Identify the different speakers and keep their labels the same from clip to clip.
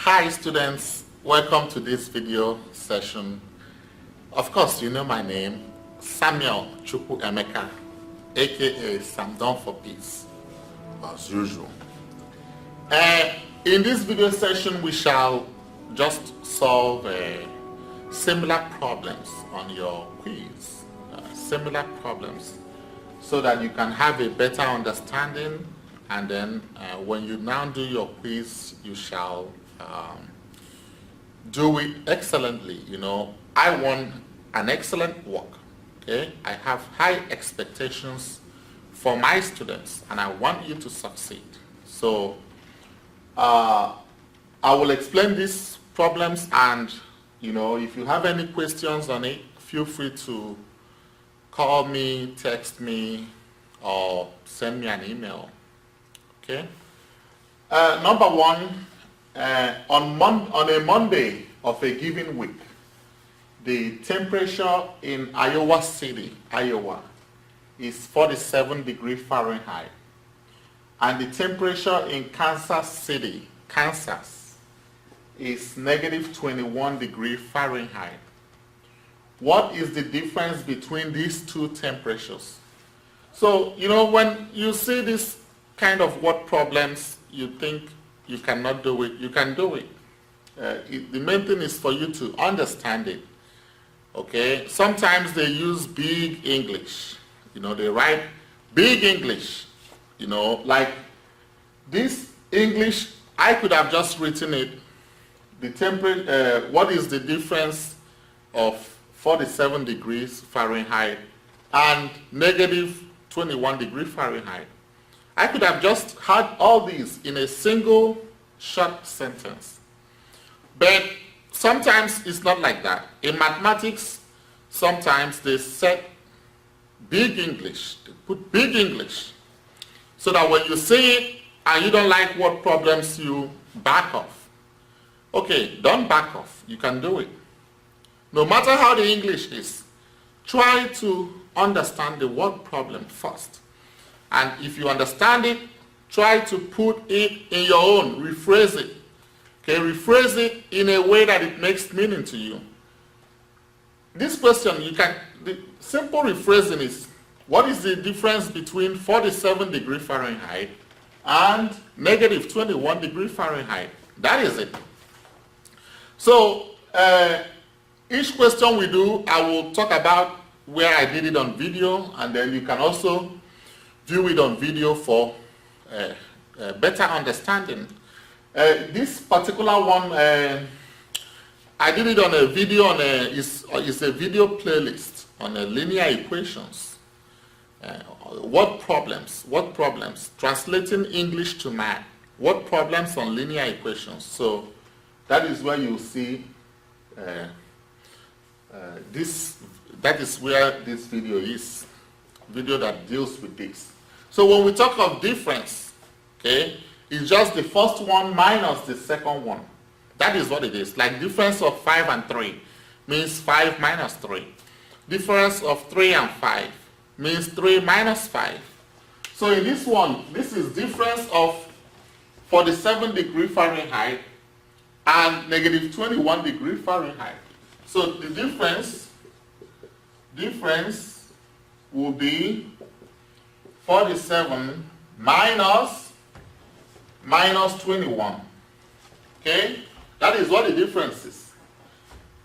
Speaker 1: Hi students, welcome to this video session. Of course, you know my name, Samuel Chukwu Emeka, aka Sam Don for Peace, as usual. In this video session, we shall just solve similar problems on your quiz, similar problems, so that you can have a better understanding, and then when you now do your quiz, you shall do it excellently. You know, I want an excellent work. Okay, I have high expectations for my students, and I want you to succeed. So I will explain these problems, and you know, if you have any questions on it, feel free to call me, text me, or send me an email. Okay. Number one, on a Monday of a given week, the temperature in Iowa City, Iowa, is 47 degrees Fahrenheit, and the temperature in Kansas City, Kansas, is negative 21 degrees Fahrenheit. What is the difference between these two temperatures? So, you know, when you see this kind of word problems, you think you cannot do it. You can do it. The main thing is for you to understand it. Okay? Sometimes they use big English. You know, they write big English. You know, like this English, I could have just written it. The temperature, what is the difference of 47 degrees Fahrenheit and negative 21 degrees Fahrenheit? I could have just had all these in a single short sentence. But sometimes it's not like that. In mathematics, sometimes they set big English. They put big English, so that when you see it and you don't like what problems, you back off. Okay, don't back off. You can do it. No matter how the English is, try to understand the word problem first. And if you understand it, try to put it in your own, rephrase it. Okay, rephrase it in a way that it makes meaning to you. This question, the simple rephrasing is, what is the difference between 47 degrees Fahrenheit and negative 21 degrees Fahrenheit? That is it. So, each question we do, I will talk about where I did it on video, and then you can also view it on video for better understanding. This particular one, I did it on a video, it's a video playlist on linear equations. What problems, translating English to math, what problems on linear equations. So that is where you see that is where this video is, video that deals with this. So when we talk of difference, okay, it's just the first one minus the second one. That is what it is. Like difference of 5 and 3 means 5 minus 3. Difference of 3 and 5 means 3 minus 5. So in this one, this is difference of 47 degrees Fahrenheit and negative 21 degrees Fahrenheit. So the difference will be 47 minus 21. Okay? That is what the difference is.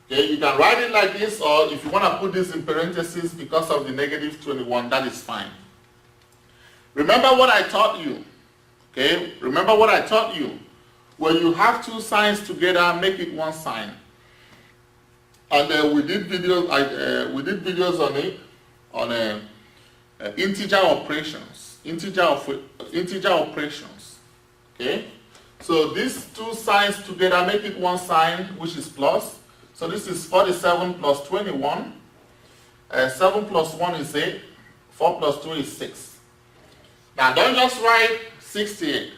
Speaker 1: Okay? You can write it like this, or if you want to put this in parentheses because of the negative 21, that is fine. Remember what I taught you. Okay? Remember what I taught you. When you have two signs together, make it one sign. And we did videos on it, on integer operations. Integer operations. Okay? So these two signs together make it one sign, which is plus. So this is 47 plus 21. 7 plus 1 is 8. 4 plus 2 is 6. Now don't just write 68.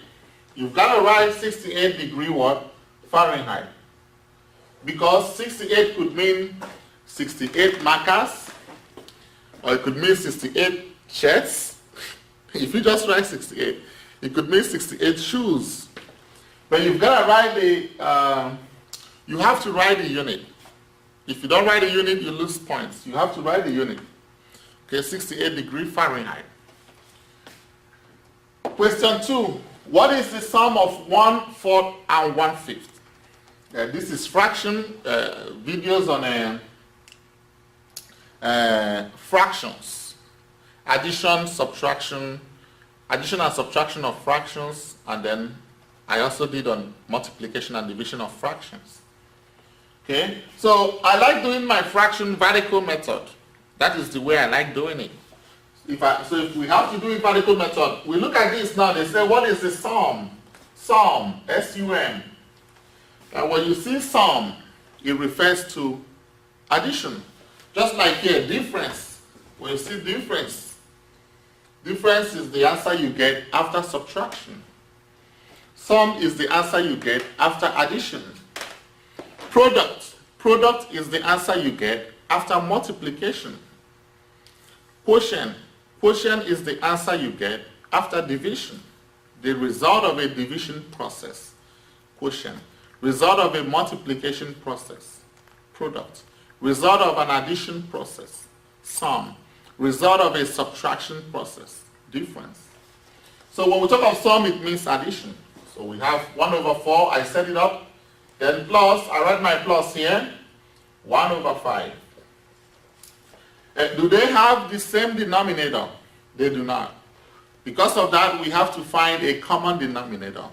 Speaker 1: You've got to write 68 degree what? Fahrenheit. Because 68 could mean 68 markers, or it could mean 68 shirts. If you just write 68, it could mean 68 shoes. But you've got to write you have to write the unit. If you don't write the unit, you lose points. You have to write the unit. Okay, 68 degree Fahrenheit. Question 2. What is the sum of 1/4 and 1/5? This is fraction videos on fractions. Addition and subtraction of fractions, and then I also did on multiplication and division of fractions. Okay, so I like doing my fraction vertical method. That is the way I like doing it. So if we have to do it vertical method, we look at this now. They say, what is the sum? Sum, S-U-M. And when you see sum, it refers to addition. Just like here, difference. When you see difference, difference is the answer you get after subtraction. Sum is the answer you get after addition. Product. Product is the answer you get after multiplication. Quotient. Quotient is the answer you get after division. The result of a division process. Quotient. Result of a multiplication process. Product. Result of an addition process. Sum. Result of a subtraction process. Difference. So when we talk of sum, it means addition. So we have 1/4, I set it up. Then plus, I write my plus here, 1/5. Do they have the same denominator? They do not. Because of that, we have to find a common denominator.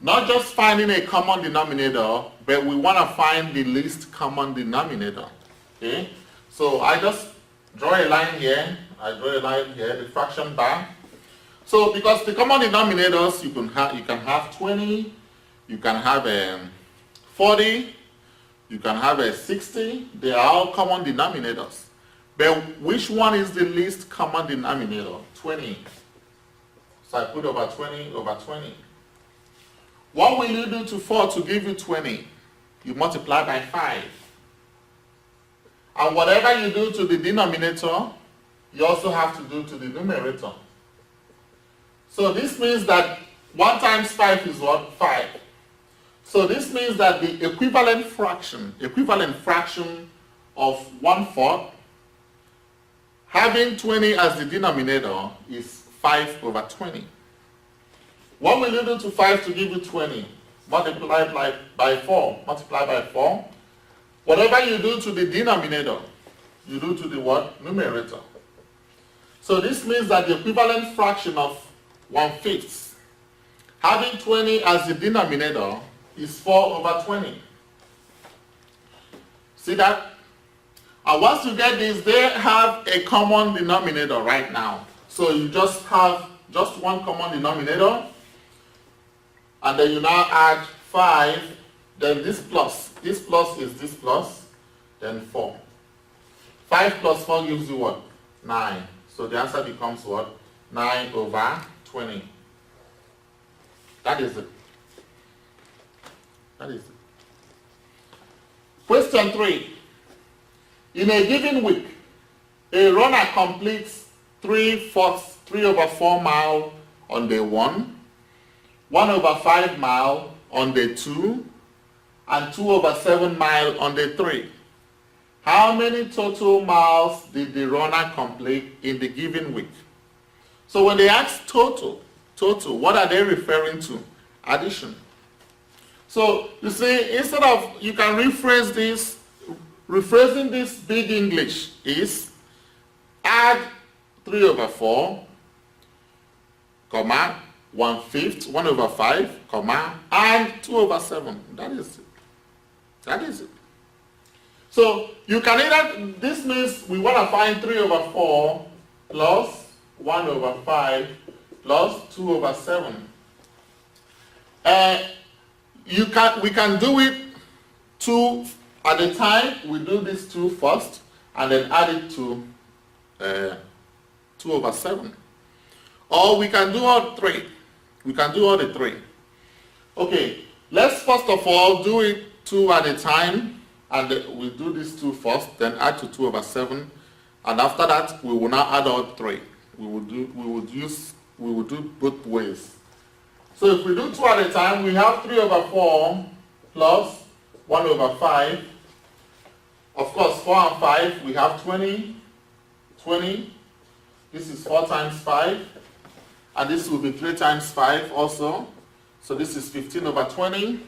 Speaker 1: Not just finding a common denominator, but we want to find the least common denominator. Okay? So I just draw a line here. I draw a line here, the fraction bar. So because the common denominators, you can have 20, you can have 40, you can have a 60. They are all common denominators. But which one is the least common denominator? 20. So I put over 20/20. What will you do to 4 to give you 20? You multiply by 5. And whatever you do to the denominator, you also have to do to the numerator. So this means that 1 times 5 is what? 5. So this means that the equivalent fraction of 1/4, having 20 as the denominator, is 5/20. What will you do to 5 to give you 20? Multiply by 4. Multiply by 4. Whatever you do to the denominator, you do to the what? Numerator. So this means that the equivalent fraction of 1/5, having 20 as the denominator, is 4/20. See that? And once you get this, they have a common denominator right now. So you just have just one common denominator, and then you now add 5, then this plus is this plus, then 4. 5 plus 4 gives you what? 9. So the answer becomes what? 9/20. That is it. That is it. Question 3. In a given week, a runner completes 3/4 mile on day 1, 1/5 mile on day 2, and 2/7 mile on day 3. How many total miles did the runner complete in the given week? So when they ask total, what are they referring to? Addition. So you see, instead of, you can rephrase this, rephrasing this big English is add 3/4, 1/5, 1/5, and 2/7. That is it. That is it. So you can either, this means we want to find 3/4 plus 1/5 plus 2/7. We can do it 2 at a time. We do this 2 first and then add it to 2/7. Or we can do all 3. We can do all the 3. Okay, let's first of all do it 2 at a time, and we do this 2 first, then add to 2/7, and after that we will now add all 3. We will do both ways. So if we do 2 at a time, we have 3 over 4 plus 1 over 5. Of course, 4 and 5, we have 20. 20. This is 4 times 5. And this will be 3 times 5 also. So this is 15 over 20.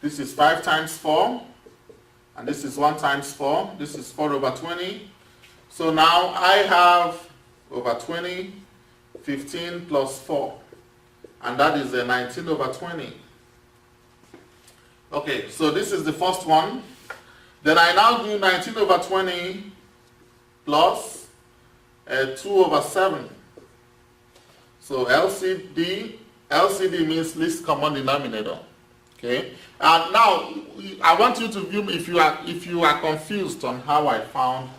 Speaker 1: This is 5 times 4. And this is 1 times 4. This is 4 over 20. So now I have over 20, 15 plus 4. And that is 19 over 20. Okay, so this is the first one. Then I now do 19 over 20 plus 2 over 7. So LCD means least common denominator. Okay, and now I want you to view if you are confused on how I found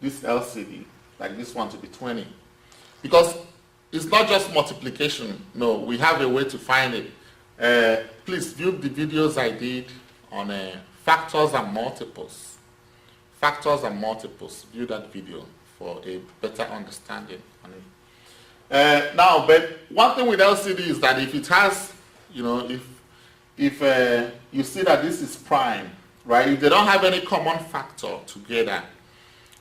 Speaker 1: this LCD, like this one to be 20, because it's not just multiplication. No, we have a way to find it. Please view the videos I did on factors and multiples. Factors and multiples. View that video for a better understanding on it. Now, but one thing with LCD is that if it has, you know, if you see that this is prime, right? If they don't have any common factor together,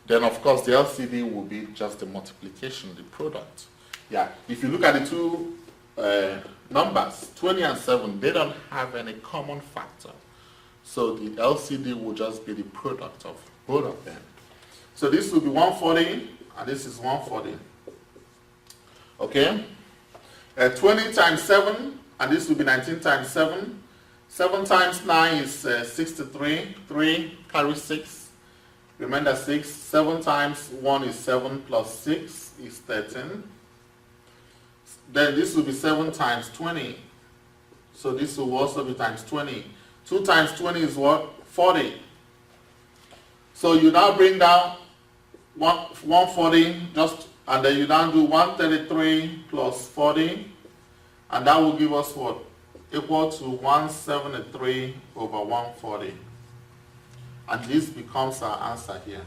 Speaker 1: then of course the LCD will be just the multiplication, the product. Yeah. If you look at the two numbers, 20 and 7, they don't have any common factor. So the LCD will just be the product of both of them. So this will be 140 and this is 140. Okay? 20 times 7 and this will be 19 times 7. 7 times 9 is 63. 3 carries 6. Remember 6. 7 times 1 is 7 plus 6 is 13. Then this will be 7 times 20. So this will also be times 20. 2 times 20 is what? 40. So you now bring down 140 just, and then you now do 133 plus 40, and that will give us what? Equal to 173 over 140. And this becomes our answer here.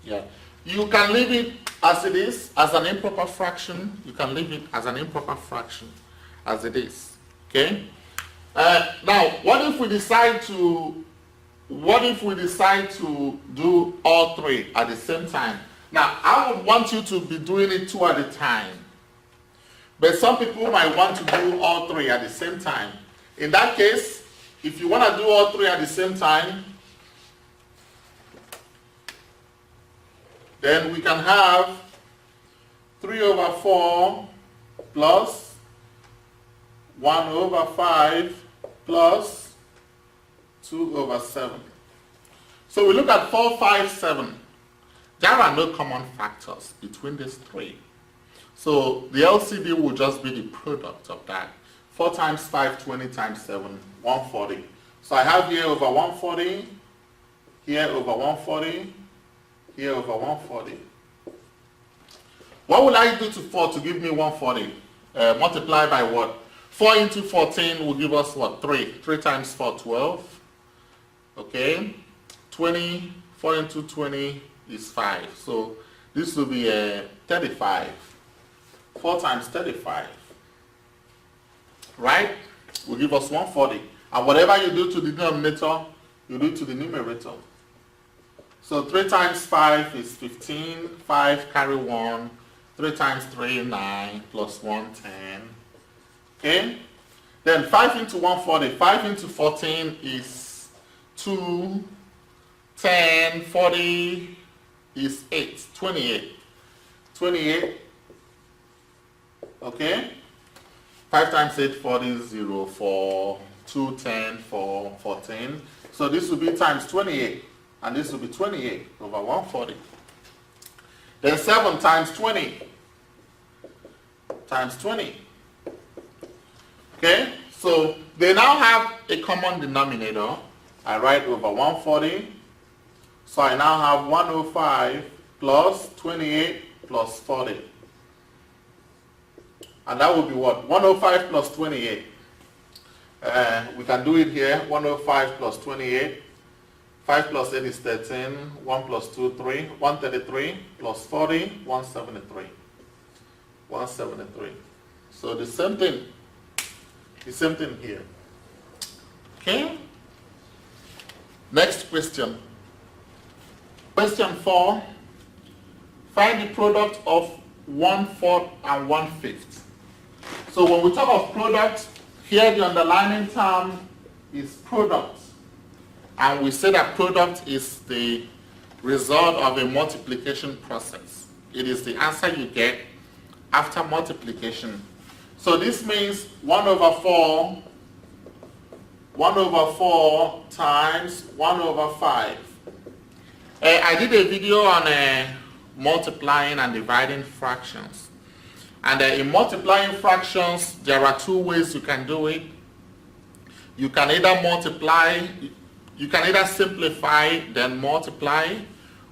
Speaker 1: Yeah. You can leave it as it is, as an improper fraction. You can leave it as an improper fraction, as it is. Okay? Now, what if we decide to do all three at the same time? Now, I would want you to be doing it 2 at a time. But some people might want to do all 3 at the same time. In that case, if you want to do all 3 at the same time, then we can have 3 over 4 plus 1 over 5 plus 2 over 7. So we look at 4, 5, 7. There are no common factors between these 3. So the LCD will just be the product of that. 4 times 5, 20 times 7, 140. So I have here over 140, here over 140, here over 140. What will I do to 4 to give me 140? Multiply by what? 4 into 14 will give us what? 3. 3 times 4, 12. Okay. 20, 4 into 20 is 5. So this will be 35. 4 times 35. Right? Will give us 140. And whatever you do to the denominator, you do to the numerator. So 3 times 5 is 15. 5 carry 1. 3 times 3, 9. Plus 1, 10. Okay? Then 5 into 140. 5 into 14 is 2. 10, 40 is 8. 28. 28. Okay? 5 times 8, 40, 0, 4. 2, 10, 4, 14. So this will be times 28. And this will be 28 over 140. Then 7 times 20. Times 20. Okay? So they now have a common denominator. I write over 140. So I now have 105 plus 28 plus 40. And that will be what? 105 plus 28. We can do it here. 105 plus 28. 5 plus 8 is 13. 1 plus 2, 3. 133 plus 40, 173. 173. So the same thing. The same thing here. Okay? Next question. Question 4. Find the product of 1/4 and 1/5. So when we talk of product, here the underlining term is product. And we say that product is the result of a multiplication process. It is the answer you get after multiplication. So this means 1/4 times 1/5. I did a video on multiplying and dividing fractions. And in multiplying fractions, there are two ways you can do it. You can either simplify then multiply,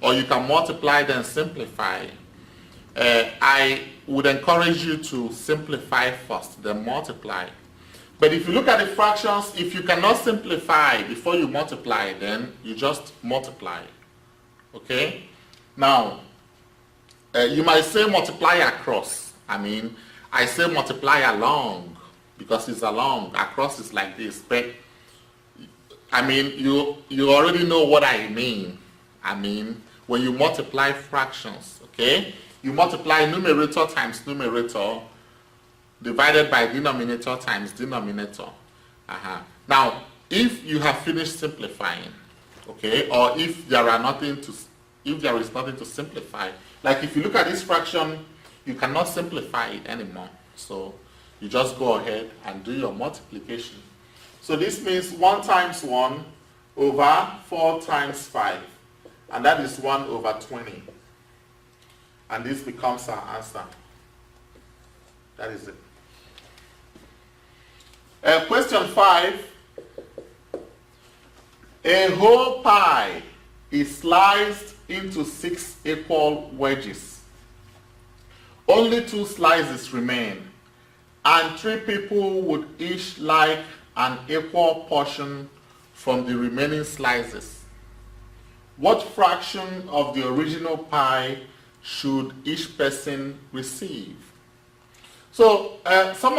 Speaker 1: or you can multiply then simplify. I would encourage you to simplify first, then multiply. But if you look at the fractions, if you cannot simplify before you multiply, then you just multiply. Okay? Now, you might say multiply across. I say multiply along because it's along. Across is like this. But, you already know what I mean. When you multiply fractions, okay? You multiply numerator times numerator divided by denominator times denominator. Now, if you have finished simplifying, okay, or if there is nothing to simplify, like if you look at this fraction, you cannot simplify it anymore. So you just go ahead and do your multiplication. So this means 1 times 1 over 4 times 5. And that is 1/20. And this becomes our answer. That is it. Question 5. A whole pie is sliced into 6 equal wedges. Only 2 slices remain, and 3 people would each like an equal portion from the remaining slices. What fraction of the original pie should each person receive? So some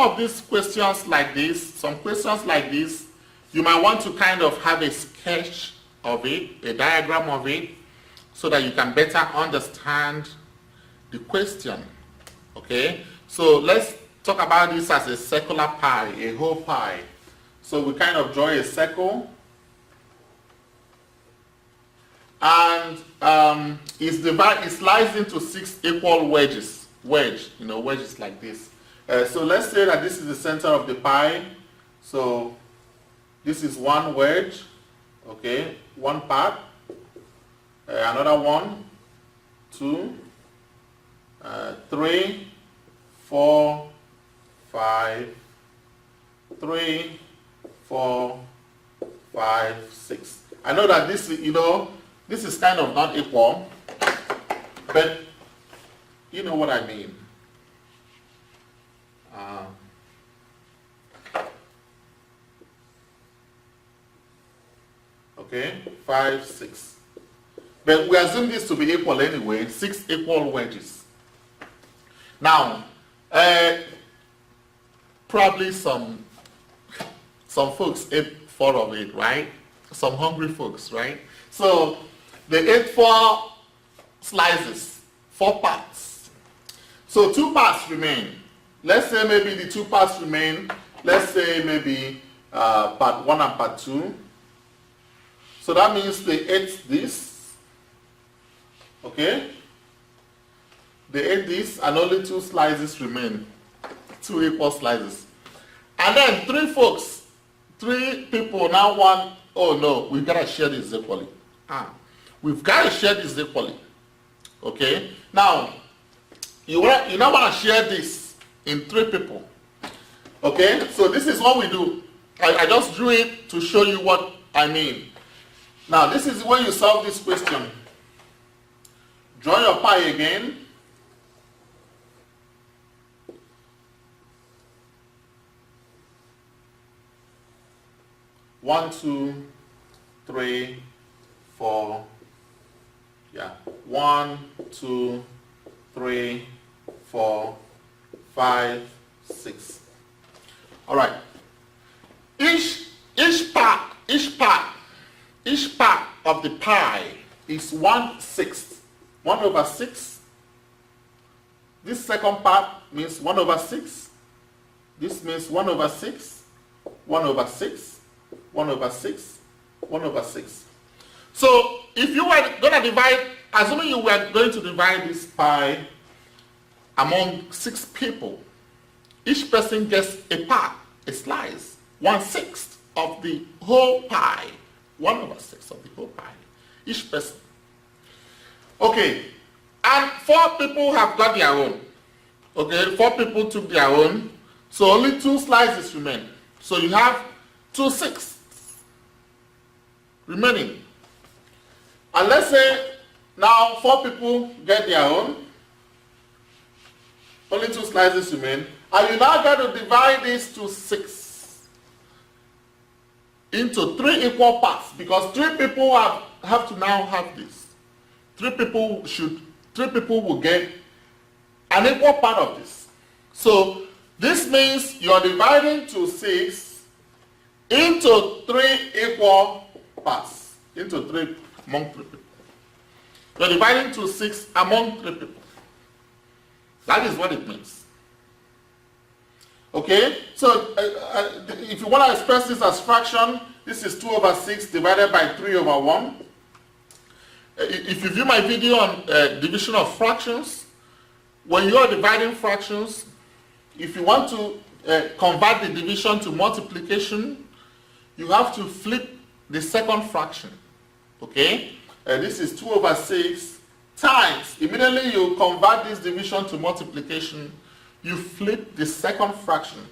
Speaker 1: questions like this, you might want to kind of have a sketch of it, a diagram of it, so that you can better understand the question. Okay? So let's talk about this as a circular pie, a whole pie. So we kind of draw a circle. And it's sliced into 6 equal wedges. Wedges like this. So let's say that this is the center of the pie. So this is one wedge, okay, one part. Another 1, 2, 3, 4, 5, 3, 4, 5, 6. I know that this is kind of not equal, but you know what I mean. Okay, 5, 6. But we assume this to be equal anyway, 6 equal wedges. Now, probably some folks ate 4 of it, right? Some hungry folks, right? So they ate 4 slices, 4 parts. So 2 parts remain. Let's say maybe the 2 parts remain. Let's say maybe part 1 and part 2. So that means they ate this. Okay? They ate this and only 2 slices remain. 2 equal slices. And then 3 people now want, oh no, we've got to share this equally. We've got to share this equally. Okay? Now, you now want to share this in 3 people. Okay? So this is what we do. I just drew it to show you what I mean. Now, this is when you solve this question. Draw your pie again. One, 2, 3, 4. Yeah. 1, 2, 3, 4, 5, 6. All right. each part of the pie is 1/6. 1/6. This second part means 1/6. This means 1/6. 1/6. 1/6. 1/6. So if you were going to divide, assuming you were going to divide this pie among 6 people, each person gets a part, a slice, 1/6 of the whole pie. 1/6 of the whole pie. Each person. Okay. And 4 people have got their own. Okay, 4 people took their own. So only 2 slices remain. So you have 2/6 remaining. And let's say now 4 people get their own. Only 2 slices remain. And you now got to divide this to 6 into 3 equal parts, because 3 people have to now have this. 3 people will get an equal part of this. So this means you're dividing to 6 into 3 equal parts. Into 3 among 3 people. You're dividing to 6 among 3 people. That is what it means. Okay, so if you want to express this as fraction, this is 2/6 divided by 3/1. If you view my video on division of fractions, when you are dividing fractions, if you want to convert the division to multiplication, you have to flip the second fraction. Okay, this is 2/6 times. Immediately you convert this division to multiplication, you flip the second fraction,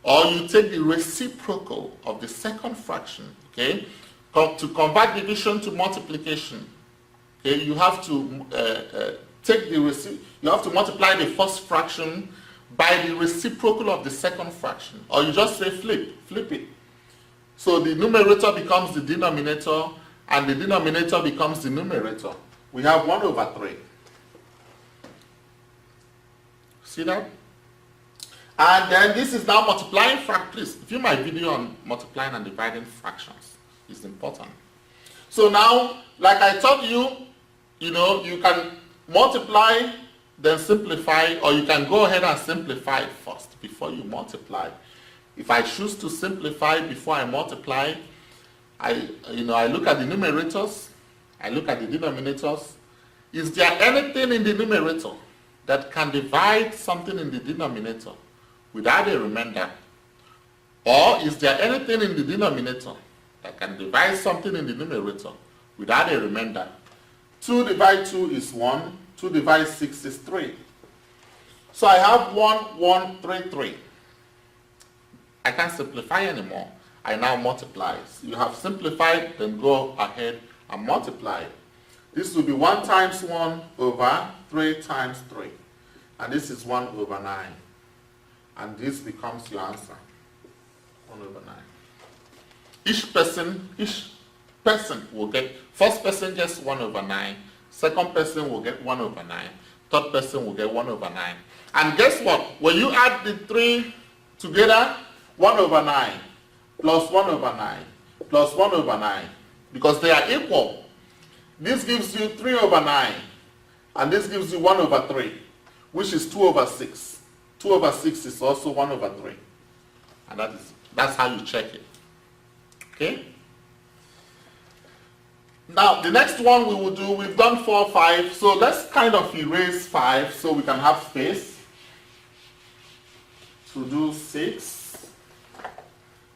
Speaker 1: or you take the reciprocal of the second fraction. Okay, to convert division to multiplication, okay, you have to you have to multiply the first fraction by the reciprocal of the second fraction, or you just say flip it. So the numerator becomes the denominator, and the denominator becomes the numerator. We have 1/3. See that? And then this is now multiplying fractions. Please view my video on multiplying and dividing fractions. It's important. So now, like I taught you, you can multiply, then simplify, or you can go ahead and simplify first before you multiply. If I choose to simplify before I multiply, I look at the numerators, I look at the denominators. Is there anything in the numerator that can divide something in the denominator without a remainder? Or is there anything in the denominator that can divide something in the numerator without a remainder? 2 divided 2 is 1. 2 divided 6 is 3. So I have 1, 1, 3, 3. I can't simplify anymore. I now multiply. So you have simplified, then go ahead and multiply. This will be 1 times 1 over 3 times 3. And this is 1/9. And this becomes your answer. 1/9. Each person will get, first person gets 1/9, second person will get 1/9, third person will get 1/9. And guess what? When you add the 3 together, 1/9 plus 1/9 plus 1/9, because they are equal, this gives you 3/9, and this gives you 1/3, which is 2/6. 2/6 is also 1/3, and that's how you check it. Okay. Now the next one we will do, we've done 4, 5, so let's kind of erase 5 so we can have space to do 6.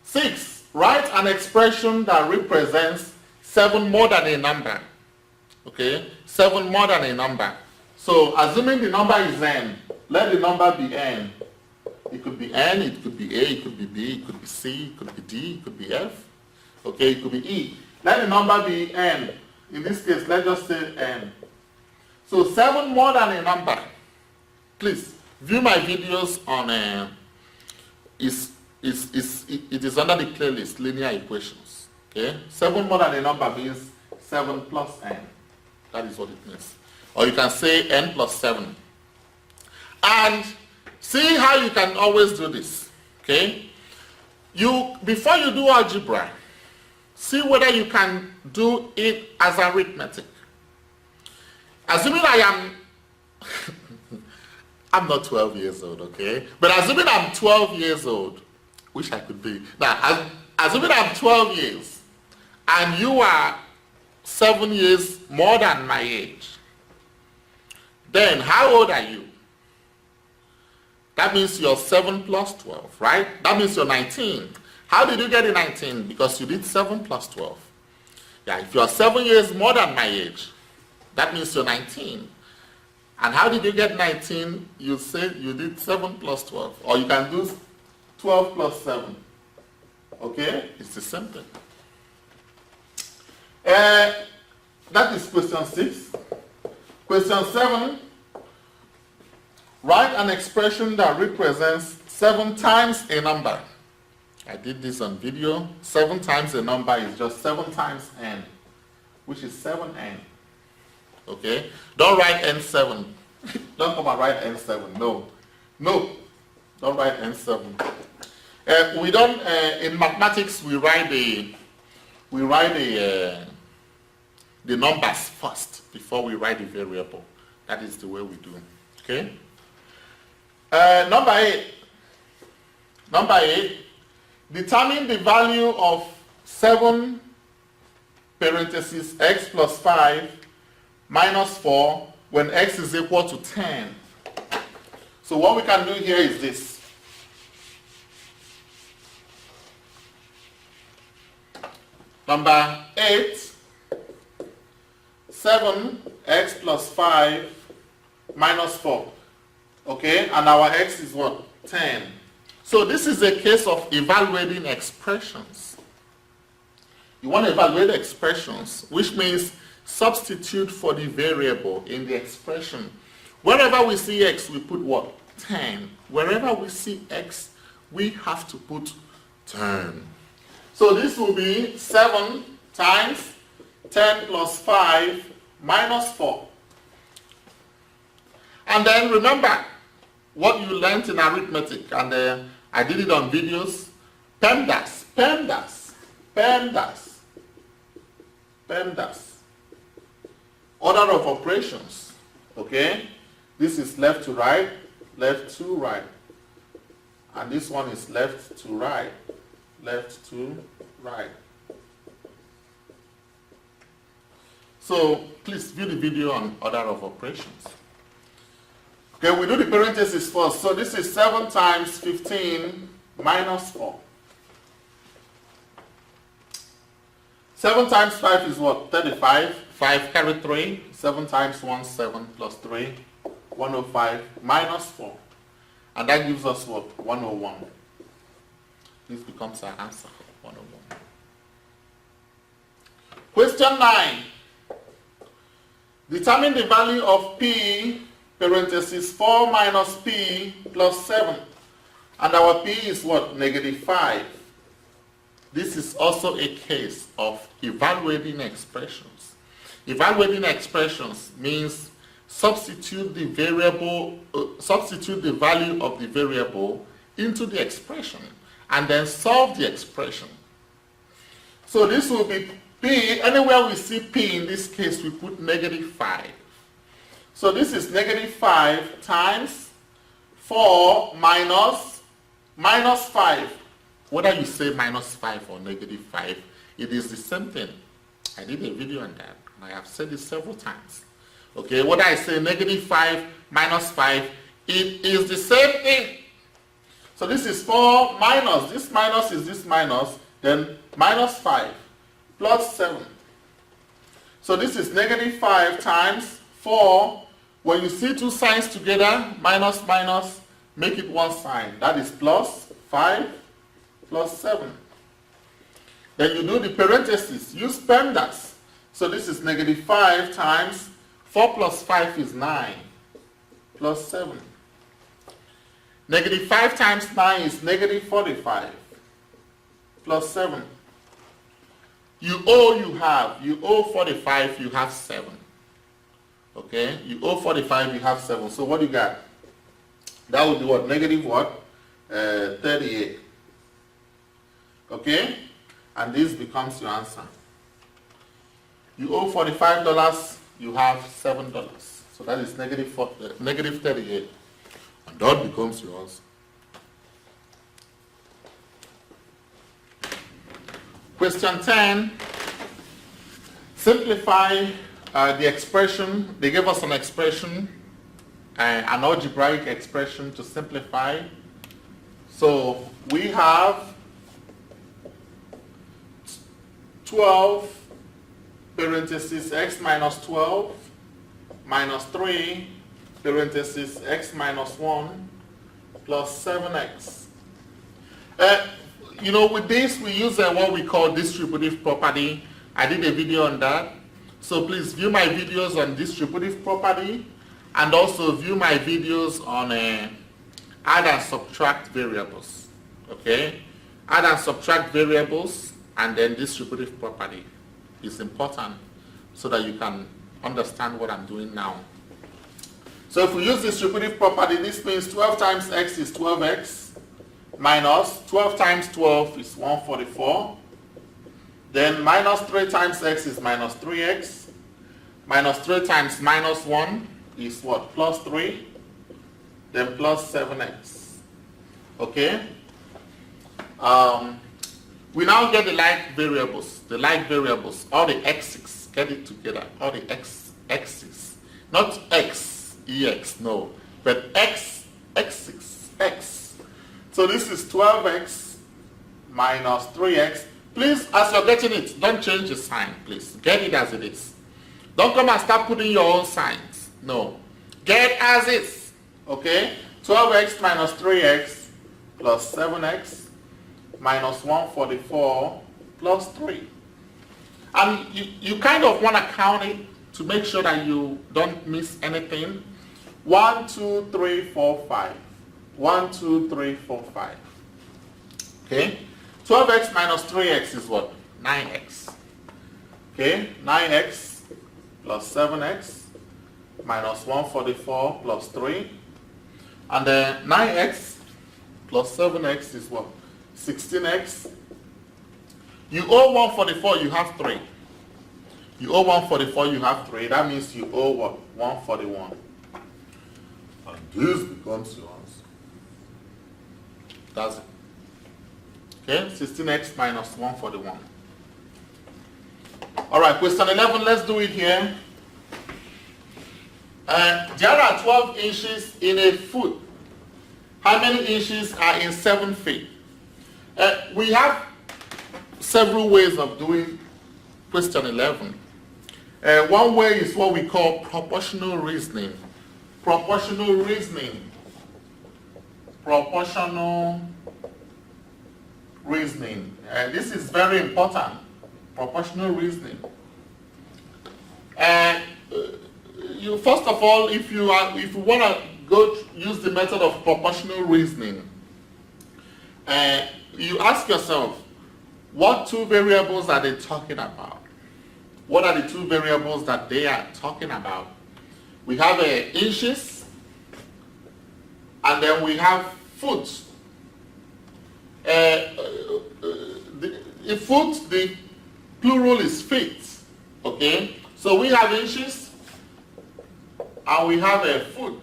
Speaker 1: 6, write an expression that represents 7 more than a number. Okay, 7 more than a number. So assuming the number is n, let the number be n. It could be n, it could be a, it could be b, it could be c, it could be d, it could be f. Okay, it could be e. Let the number be n. In this case, let's just say n. So 7 more than a number. Please view my videos on it is under the playlist linear equations. Okay, 7 more than a number means 7 plus n. That is what it means. Or you can say n plus 7. And see how you can always do this. Okay, before you do algebra, see whether you can do it as arithmetic. Assuming I'm not 12 years old, okay? But assuming I'm 12 years old, which I could be. Now, assuming I'm 12 years, and you are 7 years more than my age, then how old are you? That means you're 7 plus 12, right? That means you're 19. How did you get the 19? Because you did 7 plus 12. Yeah, if you're 7 years more than my age, that means you're 19. And how did you get 19? You said you did 7 plus 12. Or you can do 12 plus 7. Okay? It's the same thing. That is question 6. Question 7. Write an expression that represents 7 times a number. I did this on video. 7 times a number is just 7 times n, which is 7n. Okay? Don't write n7. Don't come and write n7. No. No. Don't write n7. We don't, in mathematics, we write the numbers first before we write the variable. That is the way we do. Okay? Number 8. Number 8. Determine the value of 7 parentheses x plus 5 minus 4 when x is equal to 10. So what we can do here is this. Number 8, 7x plus 5 minus 4. Okay, and our x is what? 10. So this is a case of evaluating expressions. You want to evaluate expressions, which means substitute for the variable in the expression. Wherever we see x, we put what? 10. Wherever we see x, we have to put 10. So this will be 7 times 10 plus 5 minus 4. And then remember what you learned in arithmetic, and I did it on videos. PEMDAS, PEMDAS, PEMDAS, PEMDAS. Order of operations. Okay? This is left to right, left to right. And this one is left to right, left to right. So please view the video on order of operations. Okay, we do the parentheses first. So this is 7 times 15 minus 4. 7 times 5 is what? 35. 5 carry 3. 7 times 1, 7 plus 3. 105 minus 4. And that gives us what? 101. This becomes our answer, 101. Question 9. Determine the value of p parenthesis 4 minus p plus 7. And our p is what? -5. This is also a case of evaluating expressions. Evaluating expressions means substitute the variable, substitute the value of the variable into the expression and then solve the expression. So this will be p. Anywhere we see p in this case, we put -5. So this is -5 times 4 minus 5. Whether you say -5 or -5, it is the same thing. I did a video on that, and I have said it several times. Okay, whether I say -5 minus 5, it is the same thing. So this is 4 minus, this minus is this minus, then -5 plus 7. So this is -5 times 4. When you see two signs together, minus, minus, make it one sign. That is plus 5 plus 7. Then you do the parentheses. Use PEMDAS. So this is -5 times 4 plus 5 is 9 plus 7. -5 times 9 is -45 plus 7. You owe 45, you have 7. Okay, you owe 45, you have 7. So what do you got? That would be what? Negative what? 38. Okay? And this becomes your answer. You owe $45, you have $7. So that is negative 38. And that becomes your answer. Question 10. Simplify the expression. They gave us an expression, an algebraic expression to simplify. So we have 12 parenthesis x minus 12 minus 3 parenthesis x minus 1 plus 7x. With this we use what we call distributive property. I did a video on that. So please view my videos on distributive property and also view my videos on add and subtract variables. Okay? Add and subtract variables and then distributive property is important so that you can understand what I'm doing now. So if we use distributive property, this means 12 times x is 12x minus 12 times 12 is 144. Then minus 3 times x is minus 3x. Minus 3 times minus 1 is what? Plus 3. Then plus 7x. Okay? We now get the like variables. The like variables, all the x's, get it together. All the x's. Not x, ex, no. But x's, x. So this is 12x minus 3x. Please, as you're getting it, don't change the sign, please. Get it as it is. Don't come and start putting your own signs. No. Get as is. Okay? 12x minus 3x plus 7x minus 144 plus 3. And you kind of want to count it to make sure that you don't miss anything. 1, 2, 3, 4, 5. 1, 2, 3, 4, 5. Okay? 12x minus 3x is what? 9x. Okay? 9x plus 7x minus 144 plus 3. And then 9x plus 7x is what? 16x. You owe 144, you have 3. You owe 144, you have 3. That means you owe what? 141. And this becomes your answer. That's it. Okay, 16x minus 141. All right, question 11, let's do it here. There are 12 inches in a foot. How many inches are in 7 feet? We have several ways of doing question 11. One way is what we call proportional reasoning. Proportional reasoning. Proportional reasoning. This is very important. Proportional reasoning. You first of all, if you want to use the method of proportional reasoning, you ask yourself, what two variables are they talking about? What are the two variables that they are talking about? We have inches, and then we have foot. The foot, the plural is feet. Okay? So we have inches, and we have a foot.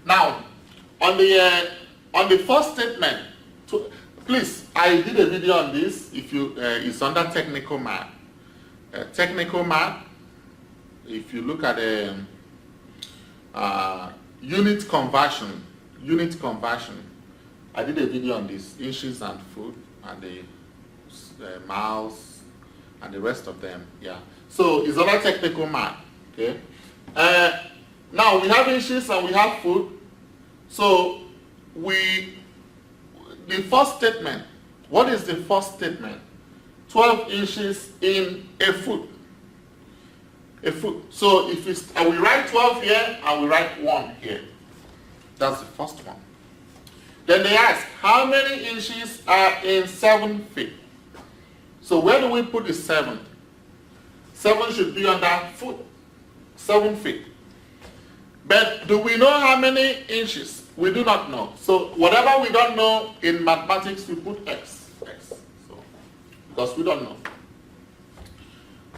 Speaker 1: Now, on the first statement, please, I did a video on this. If you, it's under technical math. Technical math. If you look at unit conversion, I did a video on this, inches and foot, and the miles, and the rest of them. Yeah. So it's under technical math. Okay. Now we have inches and we have foot. So the first statement, what is the first statement? 12 inches in a foot. A foot. So if it's, and we write 12 here and we write 1 here. That's the first one. Then they ask, how many inches are in 7 feet? So where do we put the 7? 7 should be under foot. 7 feet. But do we know how many inches? we do not know. So whatever we don't know in mathematics, we put x. So, because we don't know.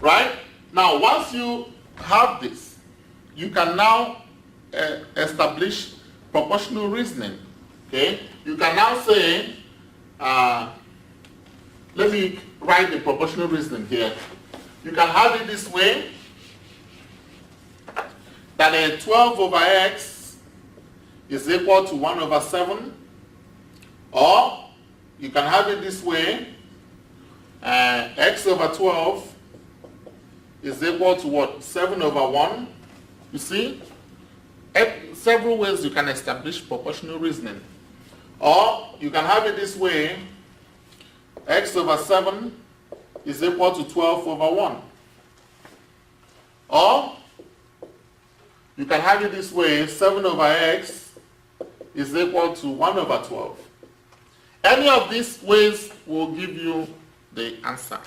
Speaker 1: Right? Now, once you have this, you can now establish proportional reasoning. Okay? You can now say, let me write the proportional reasoning here. You can have it this way, that 12 over x is equal to 1 over 7, or you can have it this way, x over 12 is equal to what? 7 over 1. You see? Several ways you can establish proportional reasoning. Or you can have it this way, x over 7 is equal to 12 over 1. Or you can have it this way, 7 over x is equal to 1 over 12. Any of these ways will give you the answer.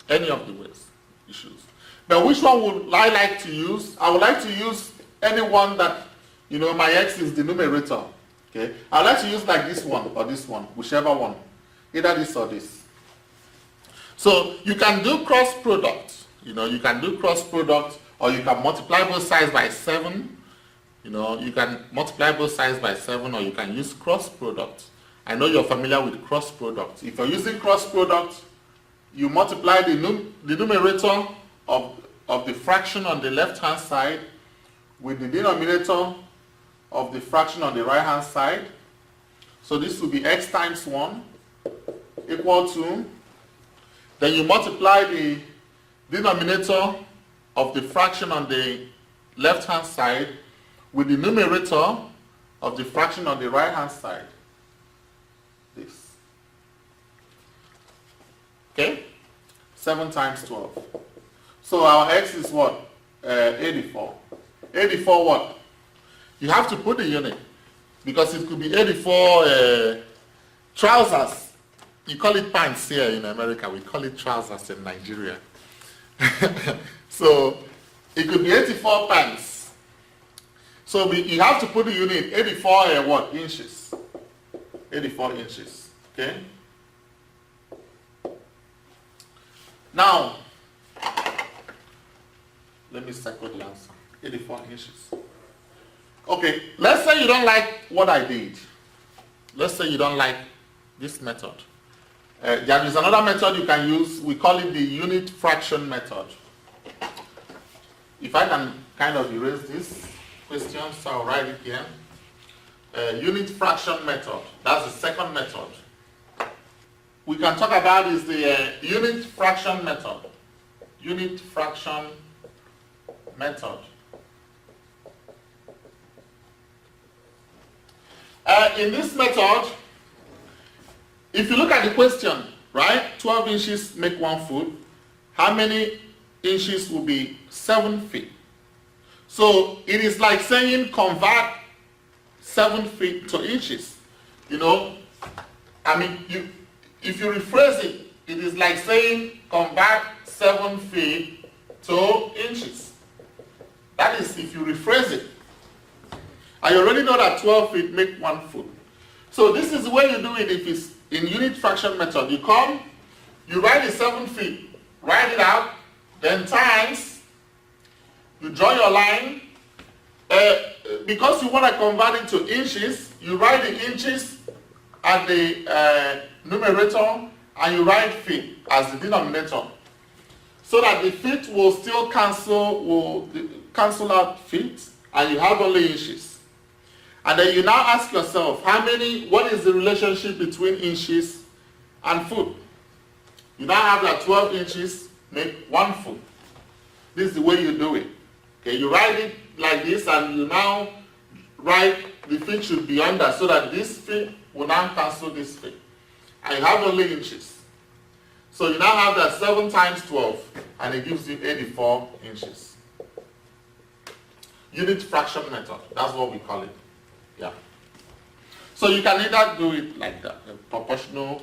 Speaker 1: Any of the ways you choose. But which one would I like to use? I would like to use any one that, my x is the numerator. Okay? I would like to use like this one or this one, whichever one. Either this or this. So you can do cross product. You can do cross product, or you can multiply both sides by 7. You can multiply both sides by 7, or you can use cross product. I know you're familiar with cross product. If you're using cross product, you multiply the numerator of the fraction on the left hand side with the denominator of the fraction on the right hand side. So this will be x times 1 equal to, then you multiply the denominator of the fraction on the left hand side with the numerator of the fraction on the right hand side. This. Okay? 7 times 12. So our x is what? 84. 84 what? You have to put the unit, because it could be 84 trousers. You call it pants here in America. We call it trousers in Nigeria. So it could be 84 pants. So you have to put the unit 84 what? Inches. 84 inches. Okay? Now, let me circle the answer. 84 inches. Okay, let's say you don't like what I did. Let's say you don't like this method. There is another method you can use. We call it the unit fraction method. If I can kind of erase this question, so I'll write it here. Unit fraction method. That's the second method. We can talk about is the unit fraction method. Unit fraction method. In this method, if you look at the question, right, 12 inches make 1 foot. How many inches will be 7 feet? So it is like saying convert 7 feet to inches. If you rephrase it, it is like saying convert 7 feet to inches. That is if you rephrase it. And you already know that 12 feet make 1 foot. So this is the way you do it if it's in unit fraction method. You come, you write the 7 feet, write it out, then times, you draw your line. Because you want to convert it to inches, you write the inches at the numerator and you write feet as the denominator. So that the feet will still cancel out feet and you have only inches. And then you now ask yourself, what is the relationship between inches and foot? You now have that 12 inches make 1 foot. This is the way you do it. Okay, you write it like this and you now write the feet should be under so that this feet will now cancel this feet. And you have only inches. So you now have that 7 times 12 and it gives you 84 inches. Unit fraction method, that's what we call it. Yeah. So you can either do it like that, proportional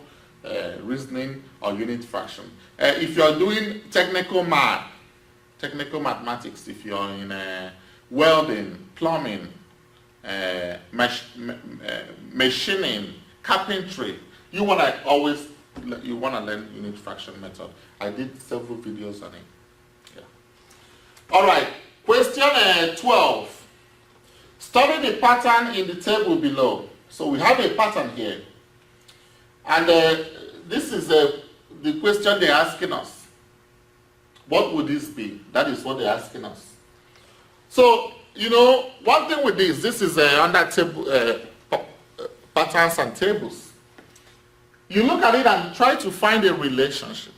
Speaker 1: reasoning or unit fraction. If you're doing technical mathematics, if you're in welding, plumbing, machining, carpentry, you want to learn unit fraction method. I did several videos on it. Yeah. All right. Question 12. Study the pattern in the table below. So we have a pattern here, and this is the question they're asking us. What would this be? That is what they're asking us. So, you know, one thing with this is under table patterns and tables. You look at it and try to find a relationship.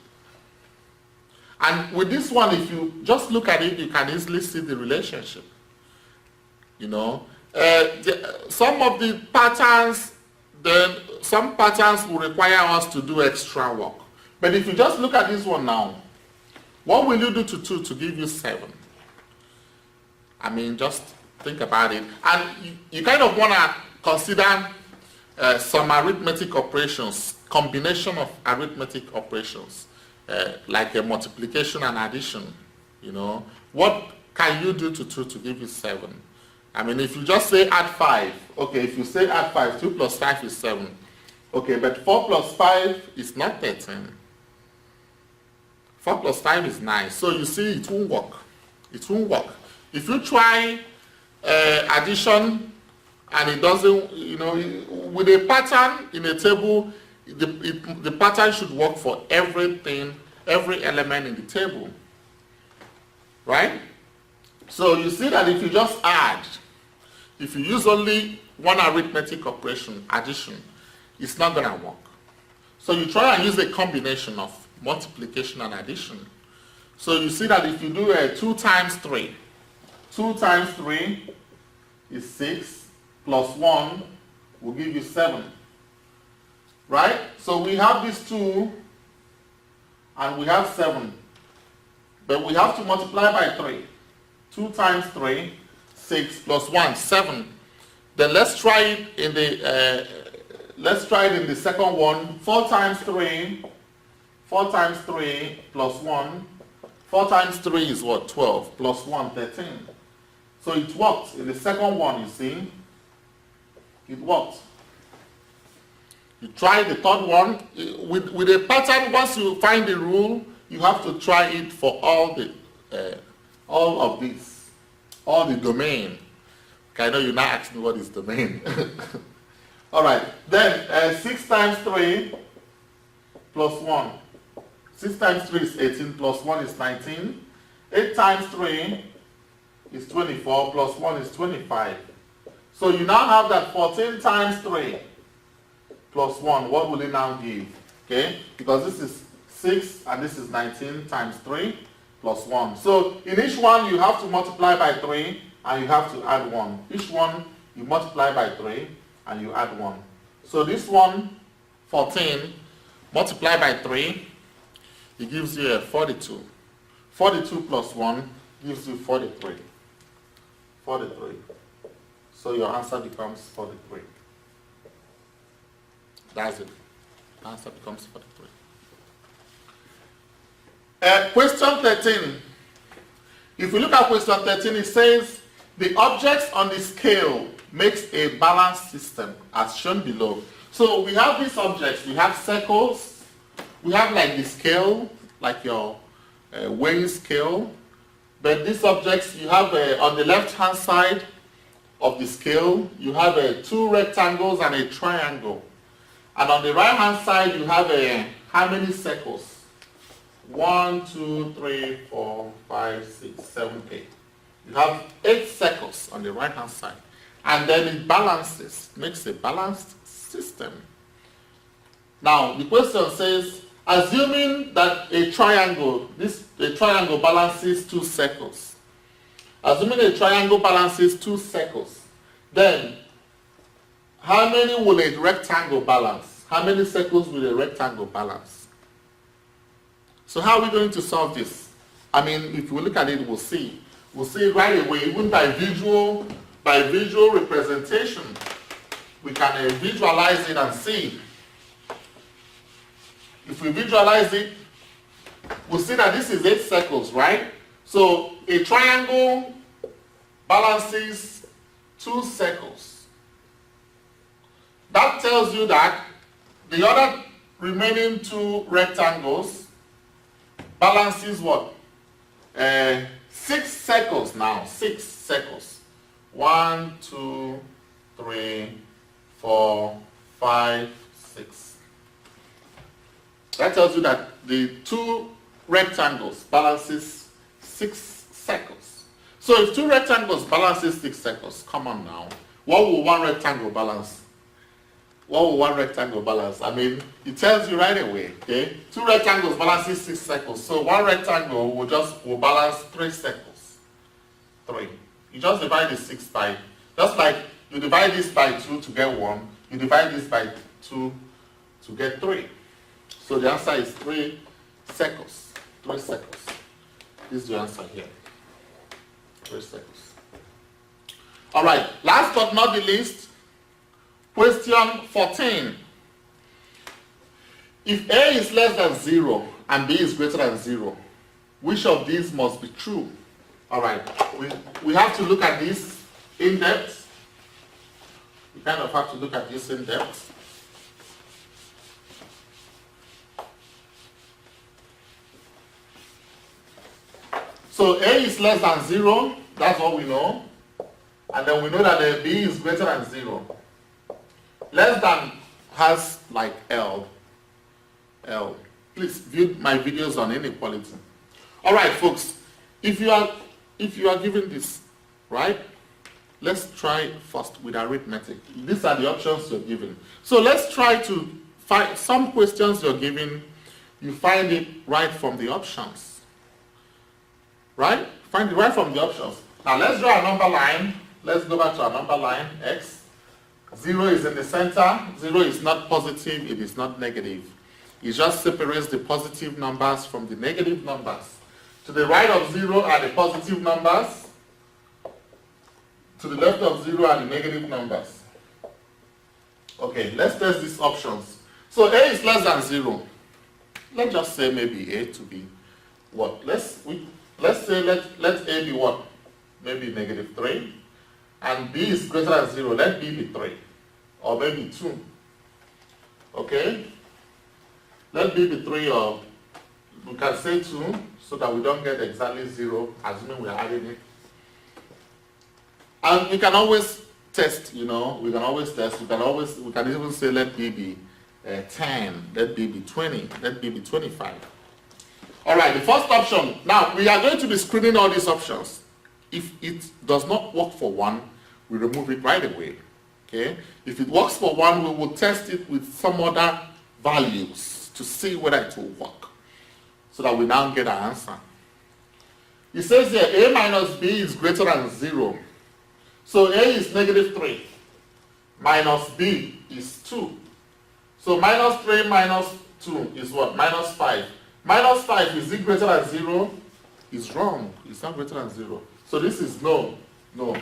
Speaker 1: And with this one, if you just look at it, you can easily see the relationship. You know, some of the patterns, then some patterns will require us to do extra work. But if you just look at this one now, what will you do to 2 to give you 7? I mean, just think about it. And you kind of want to consider some arithmetic operations, combination of arithmetic operations, like a multiplication and addition. You know, what can you do to 2 to give you 7? I mean, if you just say add 5, okay, if you say add 5, 2 plus 5 is 7. Okay, but 4 plus 5 is not 13. 4 plus 5 is 9. So you see, it won't work. It won't work. If you try addition and it doesn't, you know, with a pattern in a table, the pattern should work for everything, every element in the table. Right? So you see that if you just add, if you use only one arithmetic operation, addition, it's not going to work. So you try and use a combination of multiplication and addition. So you see that if you do 2 times 3, 2 times 3 is 6, plus 1 will give you 7. Right? So we have these 2 and we have 7. But we have to multiply by 3. 2 times 3, 6 plus 1, 7. Then let's try it in the second one. 4 times 3, 4 times 3 plus 1. 4 times 3 is what? 12 plus 1, 13. So it worked in the second one, you see. It worked. You try the third one. With a pattern, once you find the rule, you have to try it for all of these, all the domain. Okay, I know you're not asking me what is domain. All right, then 6 times 3 plus 1. 6 times 3 is 18 plus 1 is 19. 8 times 3 is 24 plus 1 is 25. So you now have that 14 times 3 plus 1. What will it now give? Okay, because this is 6 and this is 19 times 3 plus 1. So in each one you have to multiply by 3 and you have to add 1. Each one you multiply by 3 and you add 1. So this one, 14, multiply by 3, it gives you a 42. 42 plus 1 gives you 43. 43. So your answer becomes 43. That's it. The answer becomes 43. Question 13. If we look at question 13, it says, the objects on the scale makes a balanced system as shown below. So we have these objects. We have circles. We have like the scale, like your weighing scale. But these objects, you have on the left-hand side of the scale, you have 2 rectangles and a triangle. And on the right-hand side, you have how many circles? 1, 2, 3, 4, 5, 6, 7, 8. You have 8 circles on the right-hand side. And then it balances, makes a balanced system. Now, the question says, assuming that a triangle balances 2 circles. Assuming a triangle balances 2 circles, then how many will a rectangle balance? How many circles will a rectangle balance? So how are we going to solve this? I mean, if we look at it, we'll see. We'll see right away, even by visual representation. We can visualize it and see. If we visualize it, we'll see that this is 8 circles, right? So a triangle balances 2 circles. That tells you that the other remaining 2 rectangles balances what? 6 circles now. 6 circles. 1, 2, 3, 4, 5, 6. That tells you that the 2 rectangles balances 6 circles. So if 2 rectangles balances 6 circles, come on now. What will 1 rectangle balance? What will 1 rectangle balance? I mean, it tells you right away, okay? 2 rectangles balances 6 circles. So 1 rectangle will balance 3 circles. 3. You just divide the 6 by, just like you divide this by 2 to get 1, you divide this by 2 to get 3. So the answer is 3 circles. 3 circles. This is the answer here. 3 circles. Alright, last but not the least, question 14. If A is less than 0 and B is greater than 0, which of these must be true? Alright, we have to look at this in depth. We kind of have to look at this in depth. So A is less than 0, that's what we know. And then we know that the B is greater than 0. Less than has like L. Please view my videos on inequality. Alright folks, if you are given this, right? Let's try first with arithmetic. These are the options you're given. So let's try to find some questions you're given, you find it right from the options. Right? Find it right from the options. Now let's draw a number line. Let's go back to our number line, X. 0 is in the center. 0 is not positive, it is not negative. It just separates the positive numbers from the negative numbers. To the right of 0 are the positive numbers. To the left of 0 are the negative numbers. Okay, let's test these options. So A is less than 0. Let's just say maybe A to be what? Let's say let A be what? Maybe negative 3. And B is greater than 0. Let B be 3. Or maybe 2. Okay? Let B be 3, or we can say 2 so that we don't get exactly 0, assuming we are adding it. And we can always test, we can always test. We can even say let B be 10, let B be 20, let B be 25. Alright, the first option. Now, we are going to be screening all these options. If it does not work for one, we remove it right away. Okay? If it works for one, we will test it with some other values to see whether it will work, so that we now get our answer. It says here, A minus B is greater than 0. So A is negative 3. Minus B is 2. So minus 3 minus 2 is what? Minus 5. Minus 5, is it greater than 0? It's wrong. It's not greater than 0. So this is no. No.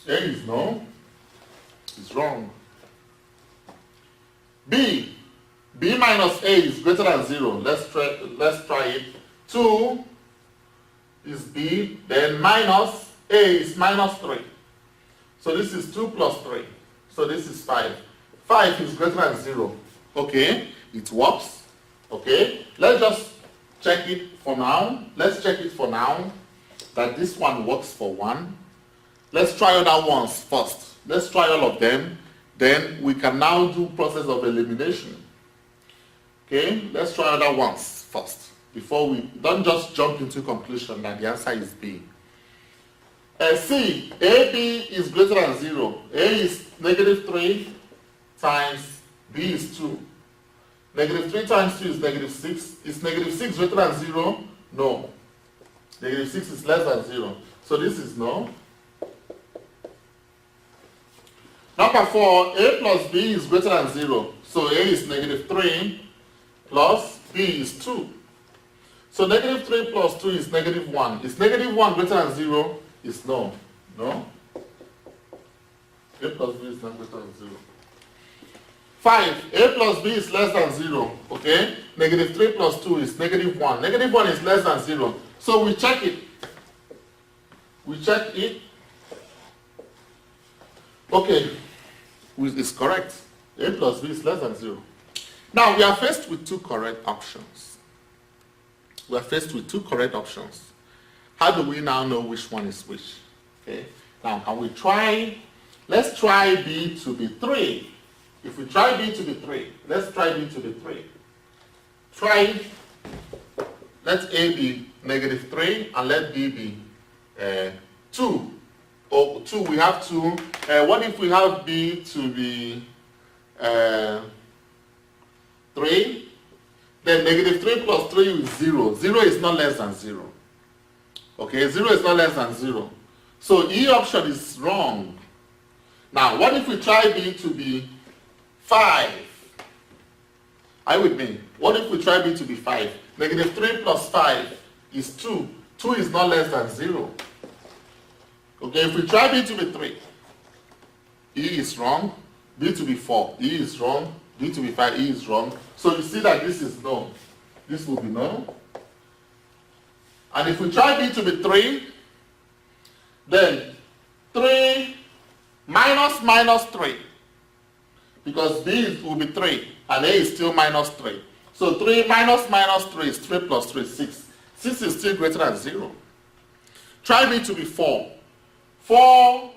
Speaker 1: A is no. It's wrong. B. B minus A is greater than 0. Let's try it. 2 is B. Then minus A is minus 3. So this is 2 plus 3. So this is 5. 5 is greater than 0. Okay. It works. Okay, let's just check it for now. Let's check it for now that this one works for 1. Let's try other ones first. Let's try all of them. Then we can now do process of elimination. Okay, let's try other ones first. Before we don't just jump into conclusion that the answer is B. C, AB is greater than 0. A is negative 3 times B is 2. Negative 3 times 2 is negative 6. Is negative 6 greater than 0? No. Negative 6 is less than 0. So this is no. Number 4, A plus B is greater than 0. So A is negative 3 plus B is 2. So negative 3 plus 2 is negative 1. Is negative 1 greater than 0? Is no. No. A plus B is not greater than 0. 5. A plus B is less than 0. Okay? Negative 3 plus 2 is negative 1. Negative 1 is less than 0. So we check it. We check it. Okay, which is correct. A plus B is less than 0. Now we are faced with two correct options. We are faced with two correct options. How do we now know which one is which? Okay. Now can we try, let's try B to be 3. If we try B to be 3, let's try B to be 3. Try, let A be negative 3 and let B be 2. Oh, 2, we have 2. What if we have B to be 3? Then negative 3 plus 3 is 0. 0 is not less than 0. Okay, 0 is not less than 0. So E option is wrong. Now, what if we try B to be 5? Are you with me? What if we try B to be 5? Negative 3 plus 5 is 2. 2 is not less than 0. Okay, if we try B to be 3, E is wrong. B to be 4, E is wrong. B to be 5, E is wrong. So you see that this is no. This will be no. And if we try B to be 3, then 3 minus minus 3. Because B will be 3 and A is still minus 3. So 3 minus minus 3 is 3 plus 3 is 6. 6 is still greater than 0. Try B to be 4. 4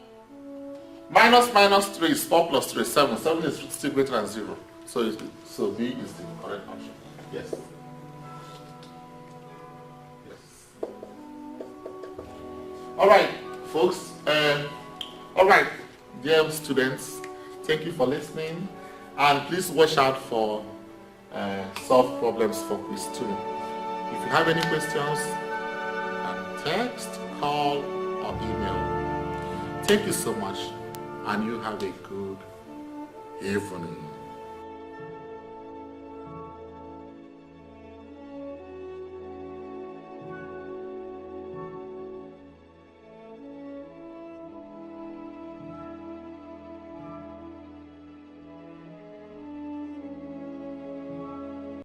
Speaker 1: minus minus 3 is 4 plus 3 is 7. 7 is still greater than 0. So B is the correct option. Yes. Yes. All right, folks. All right, dear students, thank you for listening. And please watch out for solve problems for quiz 2. If you have any questions, text, call, or email. Thank you so much, and you have a good evening.